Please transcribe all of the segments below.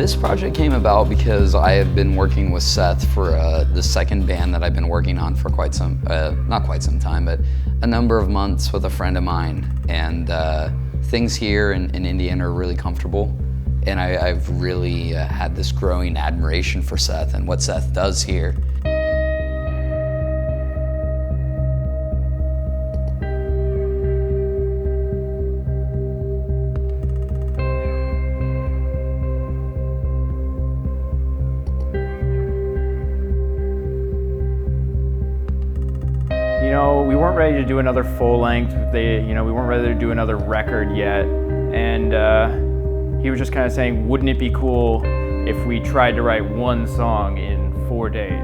This project came about because I have been working with Seth for the second band that I've been working on for quite some, not quite some time, but a number of months with a friend of mine. And things here in Indiana are really comfortable. And I've really had this growing admiration for Seth and what Seth does here. We weren't ready to do another full length. We weren't ready to do another record yet. And he was just kind of saying, wouldn't it be cool if we tried to write one song in 4 days?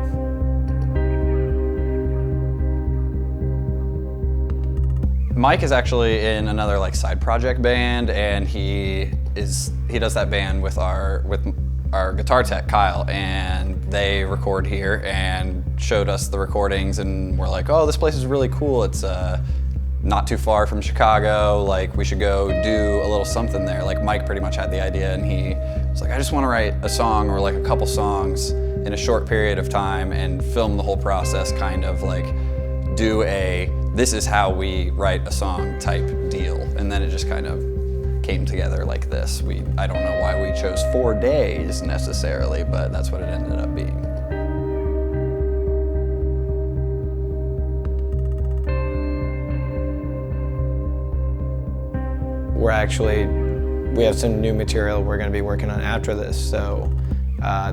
Mike is actually in another side project band, and he does that band with our guitar tech Kyle, and they record here and showed us the recordings, and we're like, oh, this place is really cool. It's not too far from Chicago. We should go do a little something there. Mike pretty much had the idea, and he was like, I just want to write a song or a couple songs in a short period of time and film the whole process, kind of do a this is how we write a song type deal. And then it just kind of came together like this. I don't know why we chose 4 days necessarily, but that's what it ended up being. We have some new material we're going to be working on after this, so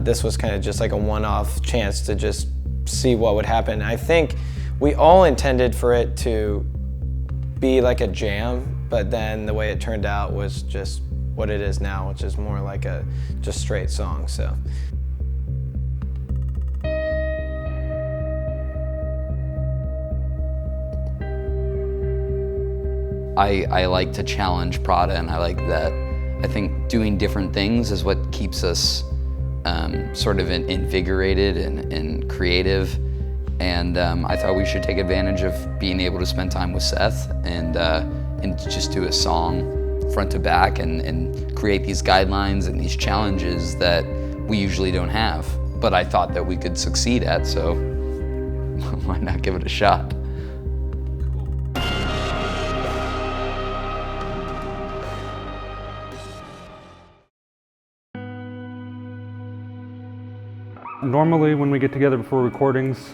this was kind of just a one-off chance to just see what would happen. I think we all intended for it to be like a jam, but then the way it turned out was just what it is now, which is more like a just straight song. So. I like to challenge Prada, and I like that. I think doing different things is what keeps us sort of invigorated and creative. And I thought we should take advantage of being able to spend time with Seth and just do a song front to back and create these guidelines and these challenges that we usually don't have. But I thought that we could succeed at, so why not give it a shot? Normally when we get together before recordings,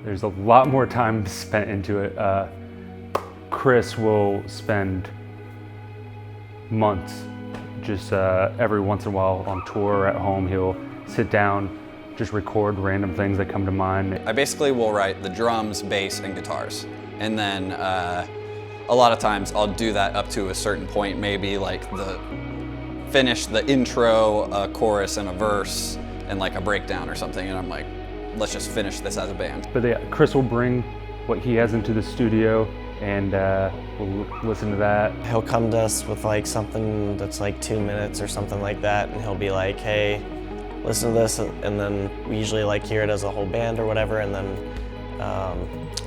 there's a lot more time spent into it. Chris will spend months just every once in a while on tour or at home. He'll sit down, just record random things that come to mind. I basically will write the drums, bass, and guitars. And then a lot of times I'll do that up to a certain point, maybe finish the intro, a chorus, and a verse, and a breakdown or something, and I'm like, let's just finish this as a band. But yeah, Chris will bring what he has into the studio, and we'll listen to that. He'll come to us with something that's 2 minutes or something like that, and he'll be like, hey, listen to this, and then we usually hear it as a whole band or whatever, and then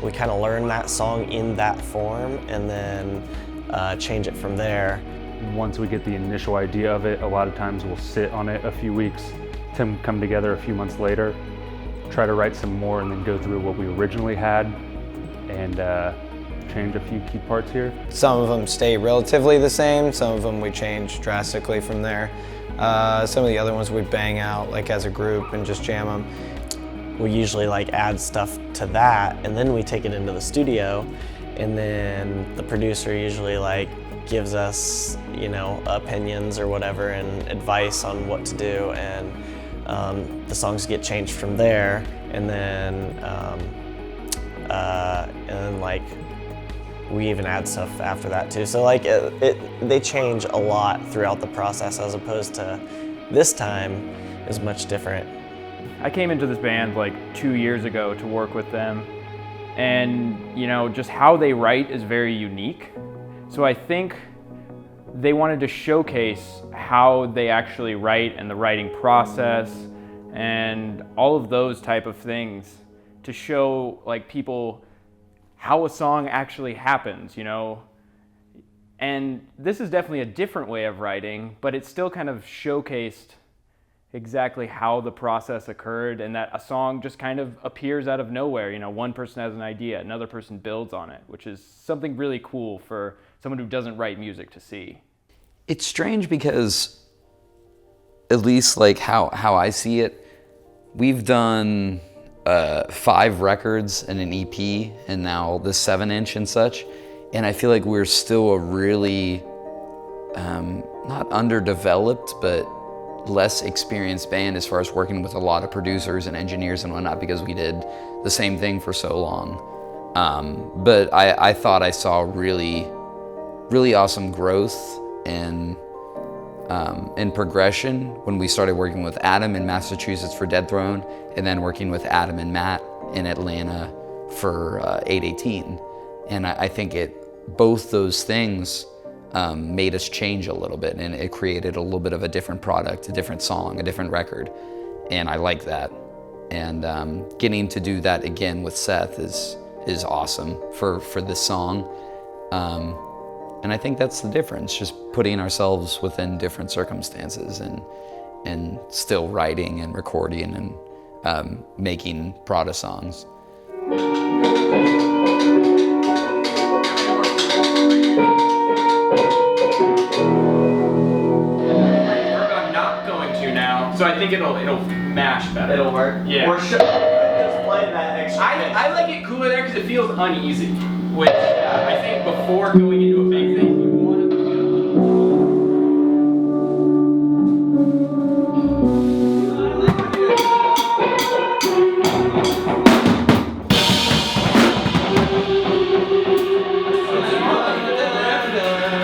we kind of learn that song in that form, and then change it from there. Once we get the initial idea of it, a lot of times we'll sit on it a few weeks, then come together a few months later, try to write some more, and then go through what we originally had and change a few key parts here. Some of them stay relatively the same, some of them we change drastically from there. Some of the other ones we bang out as a group and just jam them. We usually add stuff to that, and then we take it into the studio, and then the producer usually gives us opinions or whatever and advice on what to do, and the songs get changed from there, and then we even add stuff after that too. So they change a lot throughout the process, as opposed to this time is much different. I came into this band 2 years ago to work with them, and just how they write is very unique. So I think they wanted to showcase how they actually write and the writing process and all of those type of things to show people how a song actually happens, And this is definitely a different way of writing, but it still kind of showcased exactly how the process occurred, and that a song just kind of appears out of nowhere. You know, one person has an idea, another person builds on it, which is something really cool for someone who doesn't write music to see. It's strange because, at least like how I see it, we've done 5 records and an EP, and now the 7-inch and such, and I feel like we're still a really not underdeveloped, but less experienced band as far as working with a lot of producers and engineers and whatnot, because we did the same thing for so long. But I thought I saw really awesome growth and progression when we started working with Adam in Massachusetts for Dead Throne, and then working with Adam and Matt in Atlanta for 818. And I think both those things made us change a little bit, and it created a little bit of a different product, a different song, a different record, and I like that. And getting to do that again with Seth is awesome for this song. And I think that's the difference, just putting ourselves within different circumstances and still writing and recording and making Prada songs. So I think it'll mash better. It'll work? Yeah. Or should just play that extra pitch? I like it cooler there because it feels uneasy. Which I think before going into a big thing, you want it to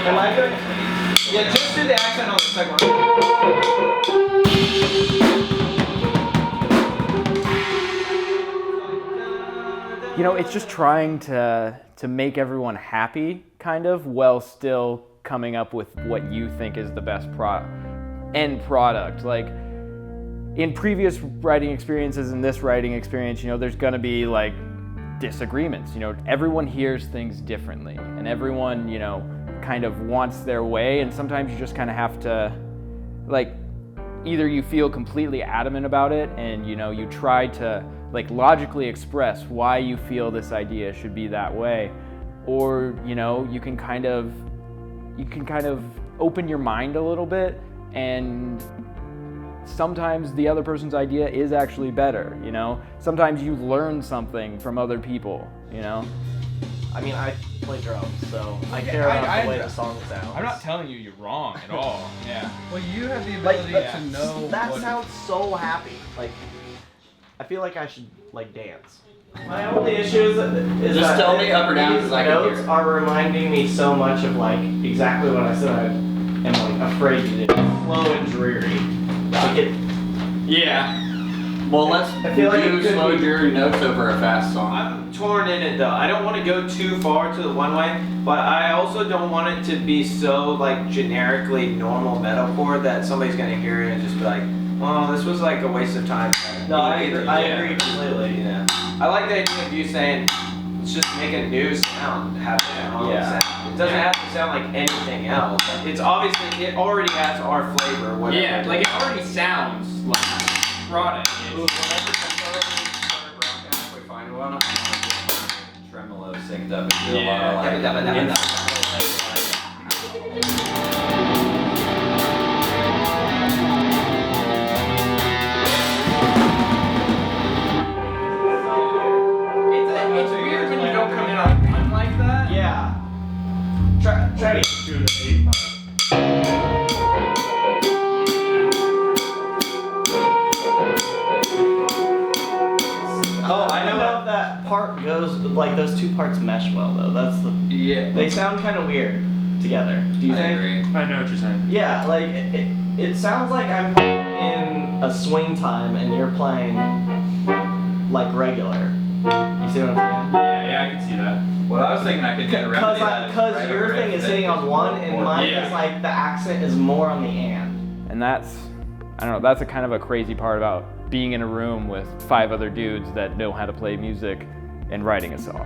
Am I good? Yeah, just do the accent on the second one. You know, it's just trying to make everyone happy, kind of, while still coming up with what you think is the best end product. Like, in previous writing experiences and this writing experience, you know, there's gonna be like disagreements. You know, everyone hears things differently, and everyone, you know, kind of wants their way, and sometimes you just kind of have to, like, either you feel completely adamant about it and, you know, you try to like logically express why you feel this idea should be that way, or, you know, you can kind of open your mind a little bit, and sometimes the other person's idea is actually better, you know? Sometimes you learn something from other people, you know? I mean, I play drums, so I care about the way the song sounds. I'm not telling you you're wrong at all. Yeah. Well, you have the ability to know That what sounds so happy. Like, I feel like I should, like, dance. My only issue is Just that tell me up or down, these 'cause I can hear notes it. are reminding me so much of like exactly what I said I am like afraid to do. Slow and dreary. Like it. Yeah. Well, let's I feel like it could slow be- dreary notes over a fast song. I'm torn in it though. I don't want to go too far to the one way, but I also don't want it to be so like generically normal metalcore that somebody's gonna hear it and just be like, "Oh, this was like a waste of time." No, I agree. I Yeah. agree completely. Yeah. I like the idea of you saying, "Let's just make a new sound, have it own Yeah. sound." It doesn't have to sound like anything else. It's obviously it already has our flavor. Whatever. Yeah, like it already sounds like Prada. Tremolo synced up and do It's weird when you don't come in on a run like that. Yeah. Try to do the 8/5. Oh, I know if that part goes, like, those two parts mesh well, though. That's the. Yeah. They sound kind of weird together. Do you think? I know what you're saying. Yeah, like, it sounds like I'm in a swing time and you're playing, like, regular. You see what I'm saying? Yeah, I can see that. Well, I was thinking I could get around Because your thing is hitting on one, and mine Yeah. is like the accent is more on the and. And that's, I don't know, that's a kind of a crazy part about being in a room with 5 other dudes that know how to play music and writing a song.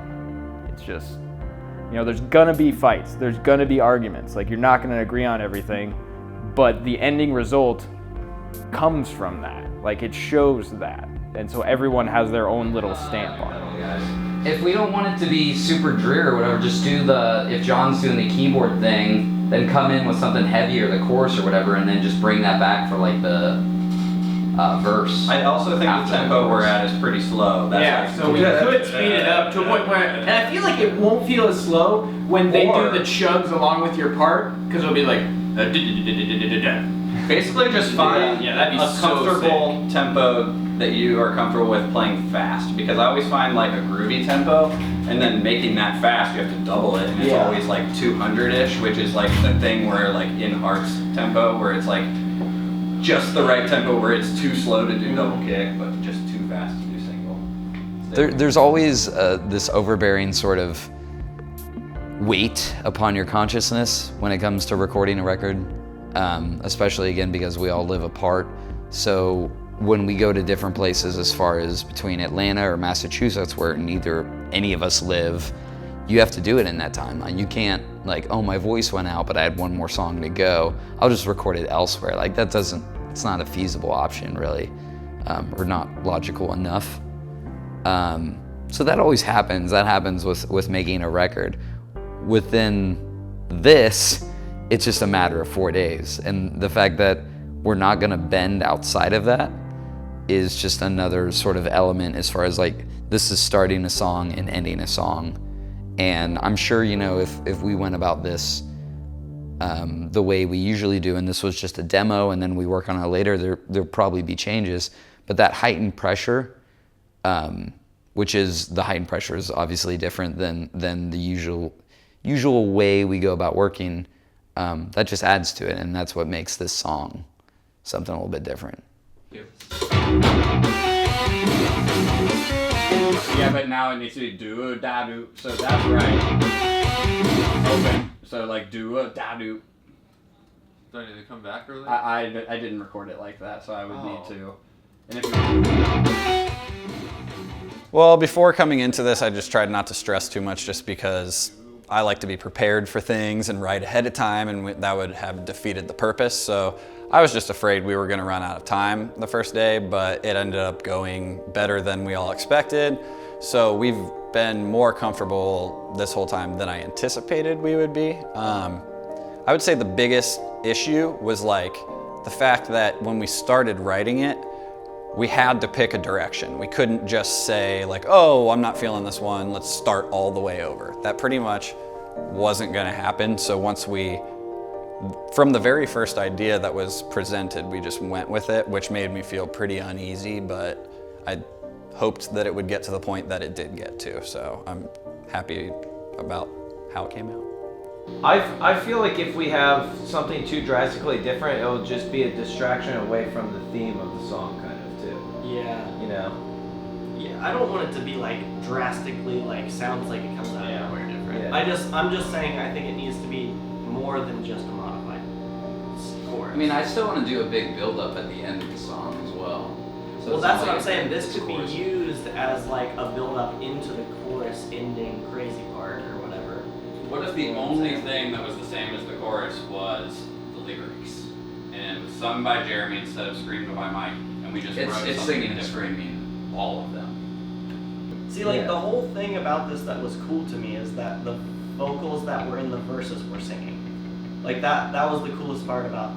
It's just, you know, there's gonna be fights, there's gonna be arguments, like you're not gonna agree on everything, but the ending result comes from that. Like it shows that. And so everyone has their own little stamp on it. If we don't want it to be super dreary or whatever, just do if John's doing the keyboard thing, then come in with something heavy or the chorus or whatever, and then just bring that back for like the verse. I also think the tempo we're at is pretty slow. That's so we could speed it up to a point where, and I feel like it won't feel as slow when they do the chugs along with your part, because it'll be like, basically just find that'd be a so comfortable tempo that you are comfortable with playing fast, because I always find like a groovy tempo, and then making that fast, you have to double it, and it's always like 200-ish, which is like the thing where like in Art's tempo, where it's like just the right tempo where it's too slow to do double kick, but just too fast to do single. There's always this overbearing sort of weight upon your consciousness when it comes to recording a record, especially again because we all live apart. So when we go to different places, as far as between Atlanta or Massachusetts, where neither any of us live, you have to do it in that timeline. You can't like, oh, my voice went out, but I had one more song to go. I'll just record it elsewhere. Like it's not a feasible option really, or not logical enough. So that always happens. That happens with making a record. Within this, it's just a matter of 4 days. And the fact that we're not gonna bend outside of that is just another sort of element as far as like, this is starting a song and ending a song. And I'm sure, if we went about this the way we usually do, and this was just a demo and then we work on it later, there'll probably be changes. But that heightened pressure, which is, the heightened pressure is obviously different than the usual way we go about working, that just adds to it, and that's what makes this song something a little bit different. Yeah, but now it needs to be do-a-da-do, so that's right. Open, so like do-a-da-do. Do I need to come back early? I didn't record it like that, so I would need to. And well, before coming into this, I just tried not to stress too much, just because I like to be prepared for things and write ahead of time, and that would have defeated the purpose. So I was just afraid we were going to run out of time the first day, but it ended up going better than we all expected. So we've been more comfortable this whole time than I anticipated we would be. I would say the biggest issue was like the fact that when we started writing it, we had to pick a direction. We couldn't just say like, oh, I'm not feeling this one, let's start all the way over. That pretty much wasn't gonna happen. So from the very first idea that was presented, we just went with it, which made me feel pretty uneasy, but I hoped that it would get to the point that it did get to. So I'm happy about how it came out. I feel like if we have something too drastically different, it'll just be a distraction away from the theme of the song, kind of, too. Yeah. You know? Yeah, I don't want it to be like drastically like sounds like it comes out nowhere different. Yeah. I'm just saying I think it needs to be more than just a modified chorus. I mean, I still want to do a big build-up at the end of the song as well. So well, it's that's not what I'm like saying. it's This a could be chorus. used as like a build-up into the chorus ending crazy part or whatever. What if the only thing that was the same as the chorus was the lyrics, and it was sung by Jeremy instead of screamed by Mike, and we just wrote It's something singing and different? screaming, all of them. See, like the whole thing about this that was cool to me is that the vocals that were in the verses were singing. Like that was the coolest part about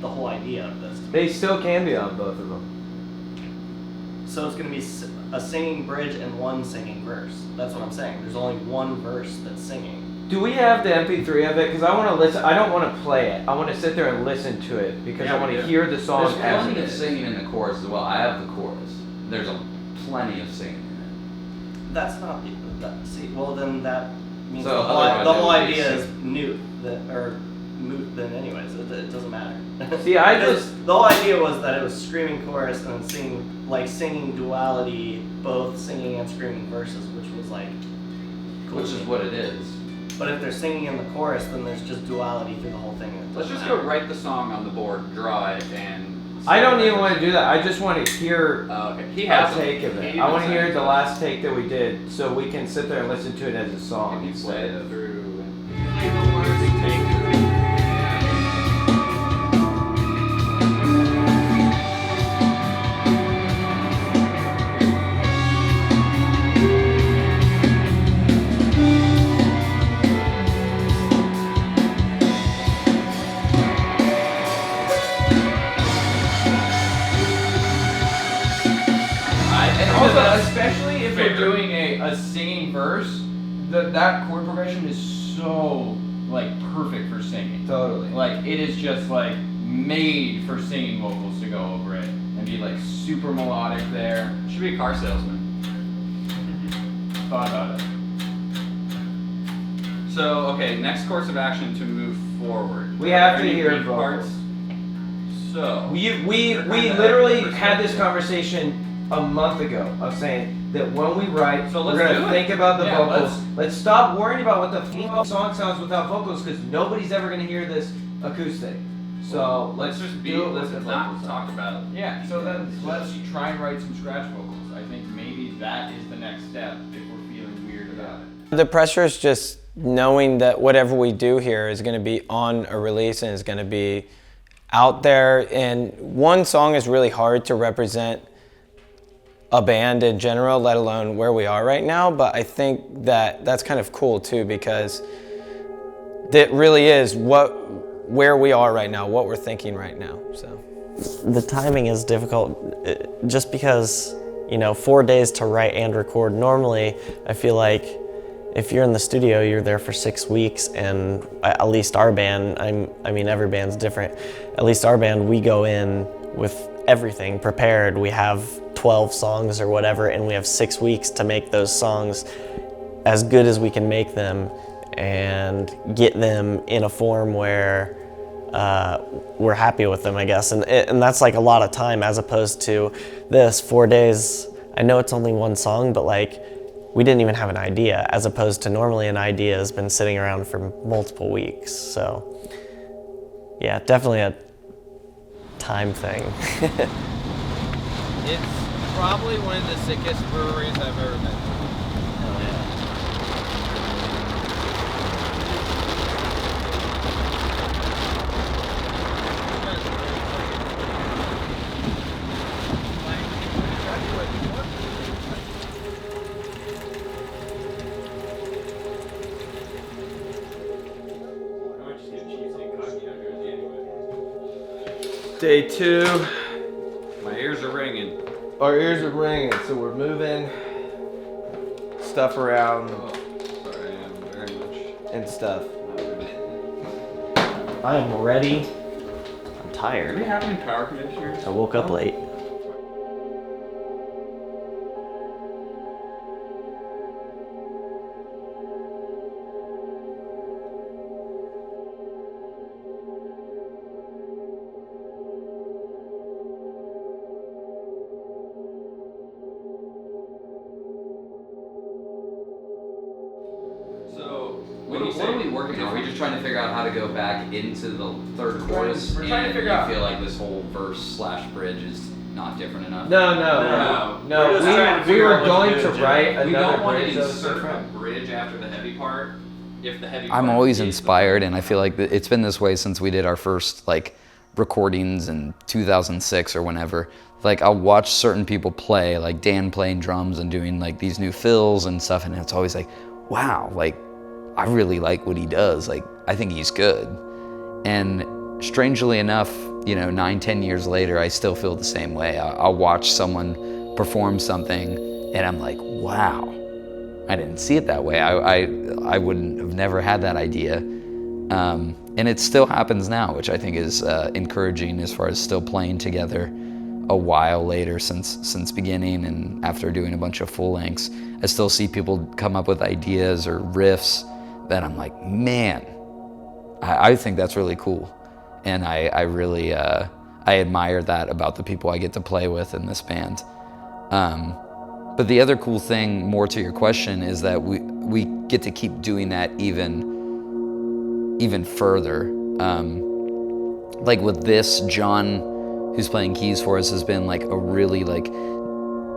the whole idea of this. They still can be on both of them. So it's gonna be a singing bridge and one singing verse. That's what I'm saying. There's only one verse that's singing. Do we have the MP3 of it? Because I want to listen. I don't want to play it. I want to sit there and listen to it because I want to hear the song There's as plenty it of is. singing in the chorus as well. I have the chorus. There's plenty of singing in That's not. See, well then that means So the otherwise whole it would be idea is sing- moot. Or moot then anyways. It doesn't matter. See, I Because just- the whole idea was that it was screaming chorus and then singing duality, both singing and screaming verses, which was like. it, Cool. which is what it is. But if they're singing in the chorus, then there's just duality through the whole thing. It Let's doesn't just go matter. write the song on the board, draw it, and. I don't even want to do that. I just want to hear Okay. He a has take of it. I want to hear the last take that we did, so we can sit there and listen to it as a song. Can you play it through? especially if we're doing a singing verse, that chord progression is so like perfect for singing. Totally. Like it is just like made for singing vocals to go over it and be like super melodic there. Should be a car salesman. Thought about it. So, okay, next course of action to move forward. We have to Any hear Greek vocals. parts. So We literally had this conversation a month ago of saying that when we write, So we're let's gonna do it. think about the Yeah, vocals. Let's stop worrying about what the song sounds without vocals, because nobody's ever gonna hear this acoustic. So let's just do it let's with the not vocals. talk about it. Yeah, so then let's try and write some scratch vocals. I think maybe that is the next step if we're feeling weird about it. The pressure is just knowing that whatever we do here is going to be on a release and is going to be out there. And one song is really hard to represent a band in general, let alone where we are right now. But I think that that's kind of cool too, because that really is where we are right now, what we're thinking right now. So The timing is difficult just because, 4 days to write and record. Normally, I feel like if you're in the studio, you're there for 6 weeks, and at least our band, I mean every band's different, at least our band, we go in with everything prepared. We have 12 songs or whatever, and we have 6 weeks to make those songs as good as we can make them and get them in a form where we're happy with them, I guess. And that's like a lot of time, as opposed to this 4 days. I know it's only one song, but like we didn't even have an idea, as opposed to normally an idea has been sitting around for multiple weeks. So yeah, definitely a time thing. It's probably one of the sickest breweries I've ever been to. Oh yeah. Day 2. My ears are ringing. Our ears are ringing, so we're moving stuff around Sorry, I am very much. and stuff. I am ready. I'm Do we tired. have any power conditioners? I woke up late. So, What are we working on? Are we just trying to figure out how to go back into the third chorus? we're trying to and figure you out- feel like this whole verse/bridge is not different enough? No. We're just trying to We figure were out what going to to do, write we another don't want bridge to that was insert a different. bridge after the heavy part. If the heavy I'm part always is the inspired, and I feel like it's been this way since we did our first like recordings in 2006 or whenever. Like I'll watch certain people play, like Dan playing drums and doing like these new fills and stuff, and it's always like, wow, like I really like what he does. Like I think he's good. And strangely enough, 9-10 years later, I still feel the same way. I'll watch someone perform something, and I'm like, wow, I didn't see it that way. I wouldn't have never had that idea. And it still happens now, which I think is encouraging as far as still playing together a while later since beginning and after doing a bunch of full lengths. I still see people come up with ideas or riffs that I'm like, man, I think that's really cool. And I really, I admire that about the people I get to play with in this band. But the other cool thing, more to your question, is that we get to keep doing that even further. Like with this, John, who's playing keys for us, has been like a really like,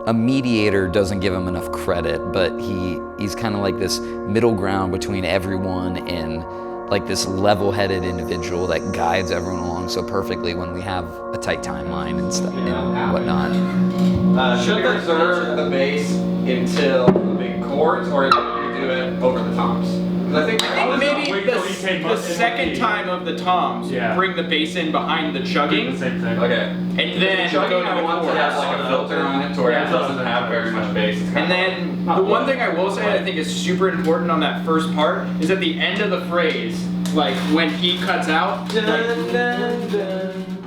a mediator doesn't give him enough credit, but he's kind of like this middle ground between everyone and like this level-headed individual that guides everyone along so perfectly when we have a tight timeline and stuff and whatnot. Should we reserve the bass until the big chords, or do it over the tops? Because I think Maybe Wait till he came the up in second the- time of the toms, Yeah. bring the bass in behind the The chugging, same thing. Okay. and then Chugging, go to I the want to chorus. have like a filter on it to where it doesn't have very much And then the one thing I will say I think is super important on that first part is at the end of the phrase, like when he cuts out,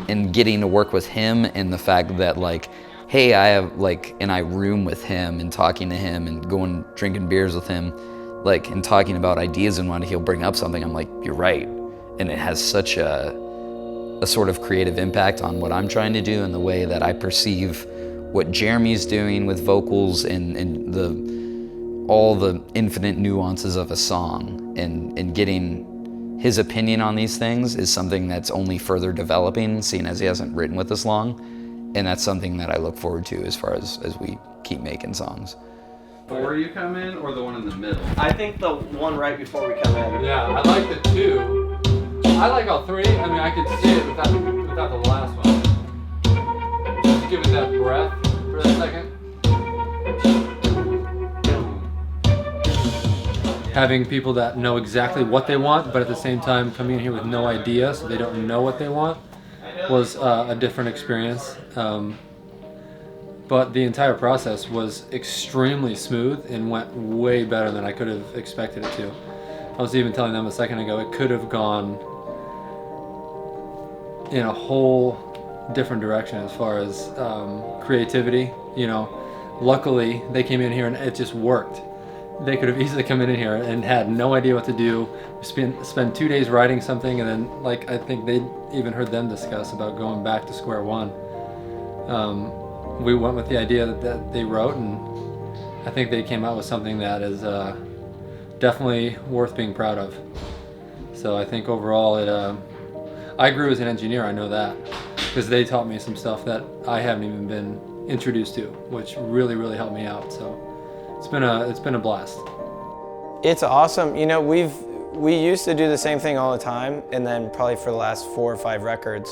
and getting to work with him, and the fact that like, hey, I have like, and I room with him and talking to him and going drinking beers with him, like, and talking about ideas, and when he'll bring up something, I'm like, you're right. And it has such a sort of creative impact on what I'm trying to do and the way that I perceive what Jeremy's doing with vocals and all the infinite nuances of a song, and getting his opinion on these things is something that's only further developing, seeing as he hasn't written with us long. And that's something that I look forward to as far as we keep making songs. Before you come in, or the one in the middle? I think the one right before we come in. Yeah, I like the two. I like all three. I mean, I could see it without the last one. Just give it that breath for a second. Having people that know exactly what they want, but at the same time coming in here with no idea, so they don't know what they want, was a different experience. But the entire process was extremely smooth and went way better than I could have expected it to. I was even telling them a second ago, it could have gone in a whole different direction as far as creativity. You know, luckily they came in here and it just worked. They could have easily come in here and had no idea what to do. Spend 2 days writing something, and then, like, I think they even heard them discuss about going back to square one. We went with the idea that they wrote, and I think they came out with something that is definitely worth being proud of. So I think overall, I grew as an engineer. I know that because they taught me some stuff that I haven't even been introduced to, which really, really helped me out. So it's been a blast. It's awesome. You know, we used to do the same thing all the time, and then probably for the last 4 or 5 records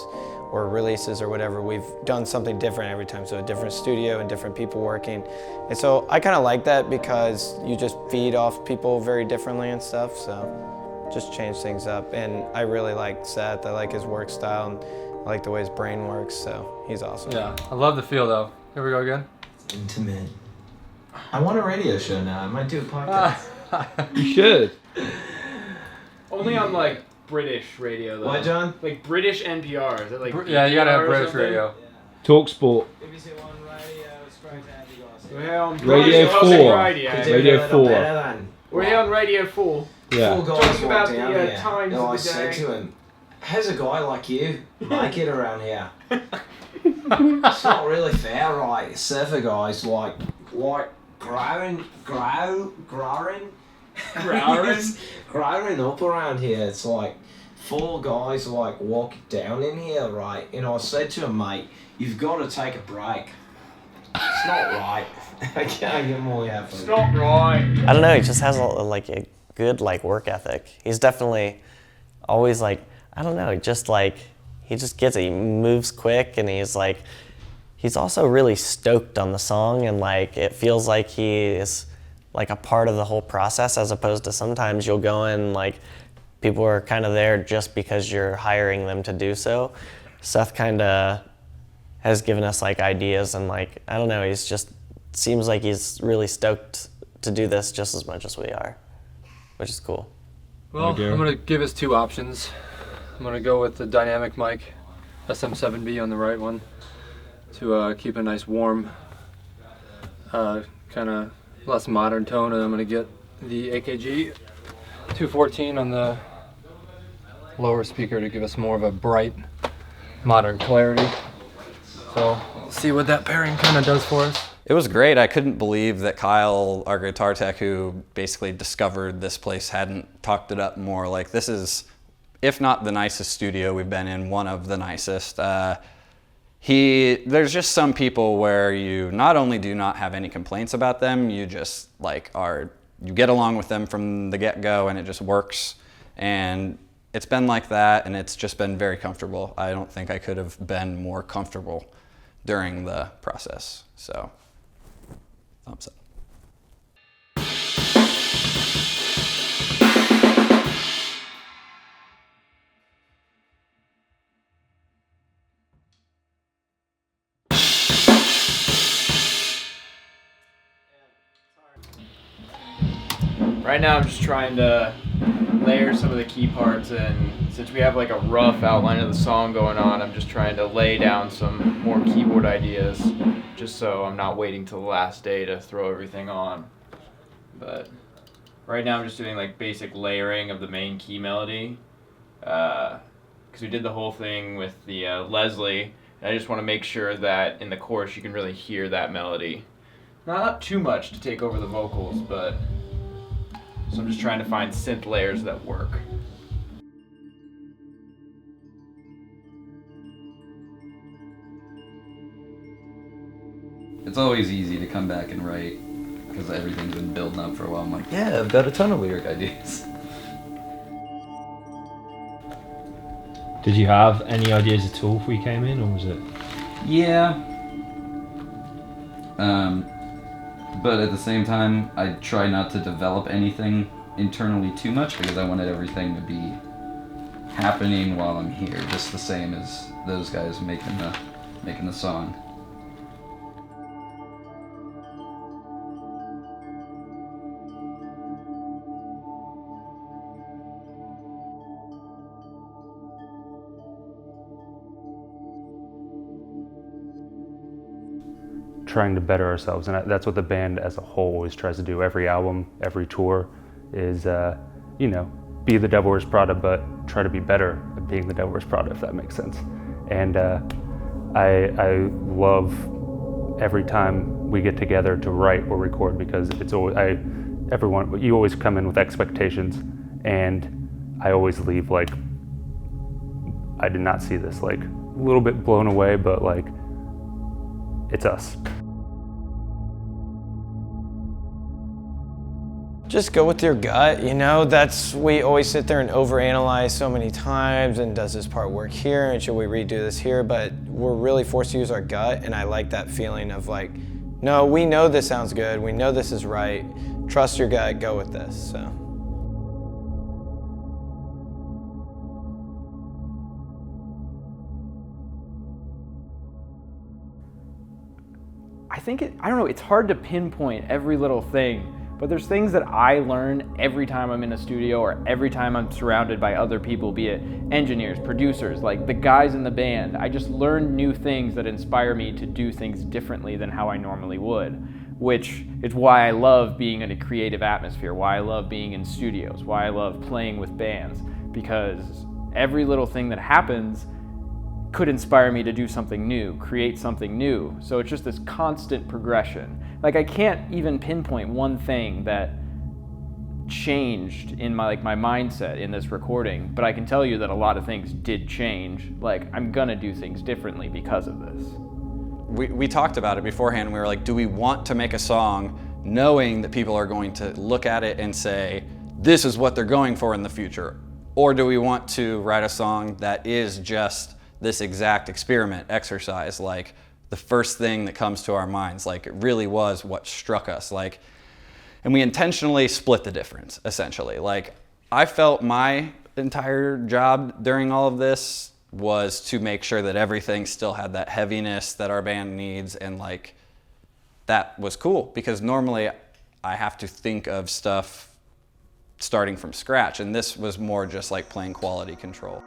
or releases or whatever, we've done something different every time. So a different studio and different people working. And so I kind of like that because you just feed off people very differently and stuff. So just change things up. And I really like Seth. I like his work style, and I like the way his brain works. So he's awesome. Yeah, I love the feel though. Here we go again. It's intimate. I want a radio show now. I might do a podcast. You should. only on like British radio though. What, John? Like British NPR. Is it like Yeah, you gotta have BPR or British something? radio. Talk sport. BBC One Radio. It's great to have you guys. We're here on Radio British 4. Radio. Radio 4. We're here on Radio 4. Yeah. 4 guys Talking about walked the down here. times and of I the said day. to him, how's a guy like you make it around here? It's not really fair, right? Surfer guys like growing up around here. It's like 4 guys like walk down in here, right? And I said to him, mate, you've got to take a break. It's not right. I can't get more out of it. Not right. I don't know, he just has a good work ethic. He's definitely always like, I don't know, just like, he just gets it. He moves quick, and he's also really stoked on the song, and like it feels like he is like a part of the whole process, as opposed to sometimes you'll go in like people are kind of there just because you're hiring them to do so. Seth kind of has given us like ideas, and like, I don't know, he's just seems like he's really stoked to do this just as much as we are, which is cool. Well, I'm gonna give us 2 options. I'm gonna go with the dynamic mic, SM7B on the right one, to keep a nice warm, kind of less modern tone, and I'm gonna get the AKG 214 on the lower speaker to give us more of a bright, modern clarity. So we'll see what that pairing kind of does for us. It was great. I couldn't believe that Kyle, our guitar tech, who basically discovered this place, hadn't talked it up more. Like, this is, if not the nicest studio we've been in, one of the nicest. There's just some people where you not only do not have any complaints about them, you just like you get along with them from the get-go, and it just works. And it's been like that, and it's just been very comfortable. I don't think I could have been more comfortable during the process. So, thumbs up. right now I'm just trying to layer some of the key parts, and since we have like a rough outline of the song going on, I'm just trying to lay down some more keyboard ideas, just so I'm not waiting till the last day to throw everything on. But right now I'm just doing like basic layering of the main key melody, because we did the whole thing with the Leslie, and I just want to make sure that in the chorus you can really hear that melody. Not too much to take over the vocals, but so I'm just trying to find synth layers that work. It's always easy to come back and write because everything's been building up for a while. I'm like, yeah, I've got a ton of lyric ideas. Did you have any ideas at all before you came in, or was it? Yeah. But at the same time, I try not to develop anything internally too much because I wanted everything to be happening while I'm here, just the same as those guys making the song. Trying to better ourselves, and that's what the band as a whole always tries to do. Every album, every tour is, be the Devil Wears Prada, but try to be better at being the Devil Wears Prada, if that makes sense. And I love every time we get together to write or record, because it's always you always come in with expectations, and I always leave like I did not see this, like a little bit blown away, but like it's us. Just go with your gut, we always sit there and overanalyze so many times, and does this part work here, and should we redo this here, but we're really forced to use our gut, and I like that feeling of like, no, we know this sounds good, we know this is right, trust your gut, go with this, so. I don't know, it's hard to pinpoint every little thing, but there's things that I learn every time I'm in a studio or every time I'm surrounded by other people, be it engineers, producers, like the guys in the band. I just learn new things that inspire me to do things differently than how I normally would, which is why I love being in a creative atmosphere, why I love being in studios, why I love playing with bands, because every little thing that happens could inspire me to do something new, create something new. So it's just this constant progression. Like I can't even pinpoint one thing that changed in my mindset in this recording, but I can tell you that a lot of things did change. Like I'm gonna do things differently because of this. We talked about it beforehand. We were like, do we want to make a song knowing that people are going to look at it and say, this is what they're going for in the future? Or do we want to write a song that is just this exact experiment, exercise, like the first thing that comes to our minds, like it really was what struck us, like, and we intentionally split the difference, essentially. Like, I felt my entire job during all of this was to make sure that everything still had that heaviness that our band needs, and like, that was cool, because normally I have to think of stuff starting from scratch, and this was more just like playing quality control.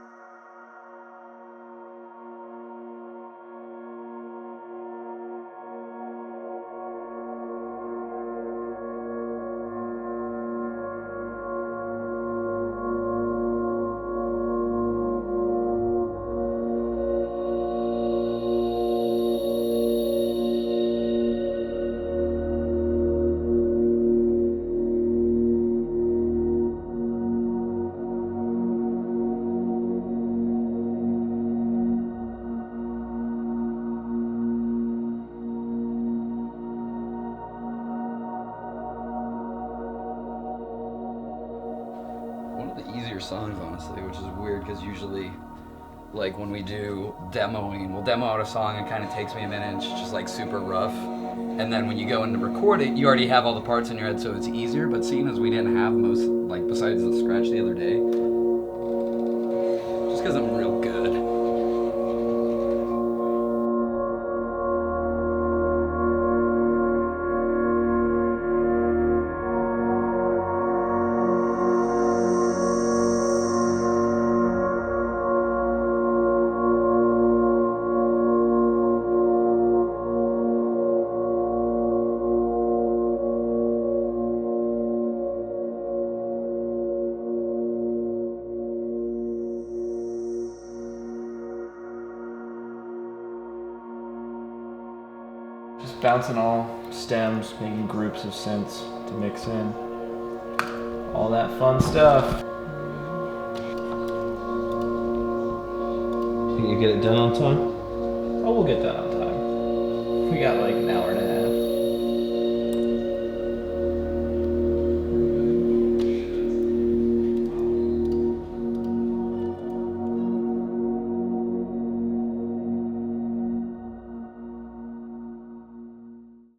Songs, honestly, which is weird because usually like when we do demoing, we'll demo out a song and it kind of takes me a minute, it's just like super rough, and then when you go in to record it, you already have all the parts in your head, so it's easier. But seeing as we didn't have most, like besides the scratch the other day, just because I'm real good. Just bouncing all stems, making groups of synths to mix in. All that fun stuff. Think you get it done on time? Oh, we'll get that on time. We got like an hour and a half.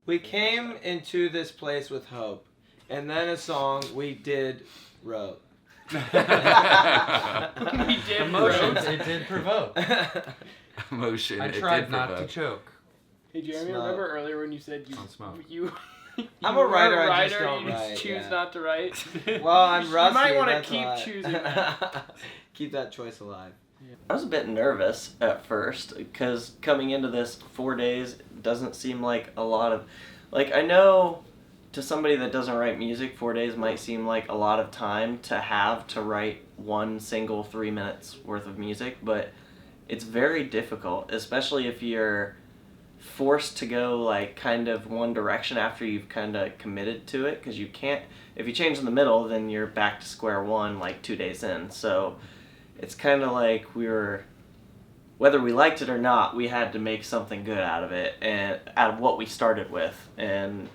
We came into this place with hope, and then a song we wrote. We did Emotions, it did provoke. Emotion. I tried not to choke. Hey Jeremy, Smoke. remember earlier when you said On smoke. you I'm were a writer, I just don't you write, choose yeah. not to write? Well, I'm rusty. You might want to that's keep why. choosing that. Keep that choice alive. I was a bit nervous at first because coming into this 4 days doesn't seem like a lot of, like, I know to somebody that doesn't write music, 4 days might seem like a lot of time to have to write one single 3 minutes worth of music, but it's very difficult, especially if you're forced to go like kind of one direction after you've kind of committed to it, because you can't, if you change in the middle, then you're back to square one like 2 days in. So it's kind of like we were, whether we liked it or not, we had to make something good out of it and out of what we started with, and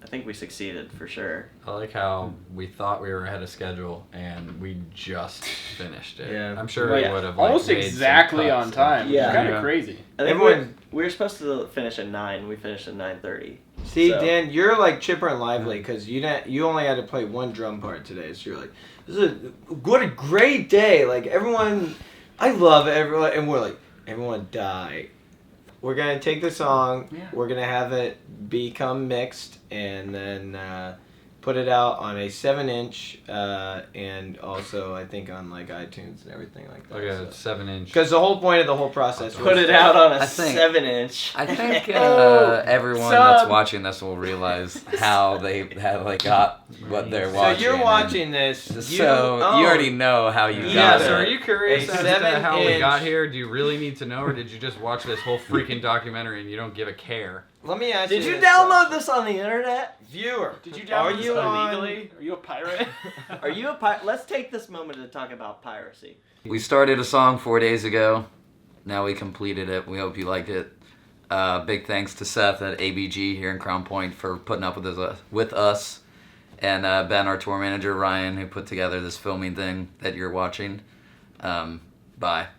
I think we succeeded for sure. I like how we thought we were ahead of schedule and we just finished it. Yeah. I'm sure Right. we would have like, Almost made some exactly cuts on time. Yeah. It's kind Yeah. of crazy. I think Everyone- we were supposed to finish at 9. We finished at 9:30. See, So- Dan, you're like chipper and lively because you only had to play one drum part today, so you're like, what a great day! Like everyone, I love everyone, and we're like, everyone die. We're gonna take the song, we're gonna have it become mixed, and then put it out on a 7-inch, and also I think on like iTunes and everything like that. Like a 7-inch. Because the whole point of the whole process was Put it out on a I think- 7-inch. I think Oh, everyone sub. that's watching this will realize how they have like got what they're So watching. you're and watching this. So own- you already know how you Yeah, got So it. are you curious A as to 7 how we got inch- here? Do you really need to know, or did you just watch this whole freaking documentary and you don't give a care? Let me ask Did you you this download question. this on the internet? Viewer, Did you are download this you on- illegally? Are you a pirate? Are you a pirate? Let's take this moment to talk about piracy. We started a song 4 days ago. Now we completed it. We hope you liked it. Big thanks to Seth at ABG here in Crown Point for putting up with us. And Ben, our tour manager, Ryan, who put together this filming thing that you're watching. Bye.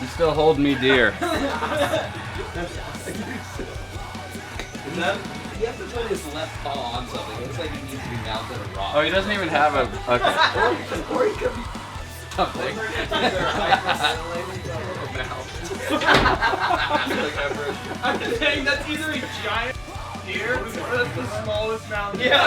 You still hold me dear. You have to put his left paw on something. It looks like he needs to be mounted a rock. Oh, he doesn't even have a. Okay. Or he could be something. I'm just saying that's either a giant deer or that's the smallest mountain. Yeah.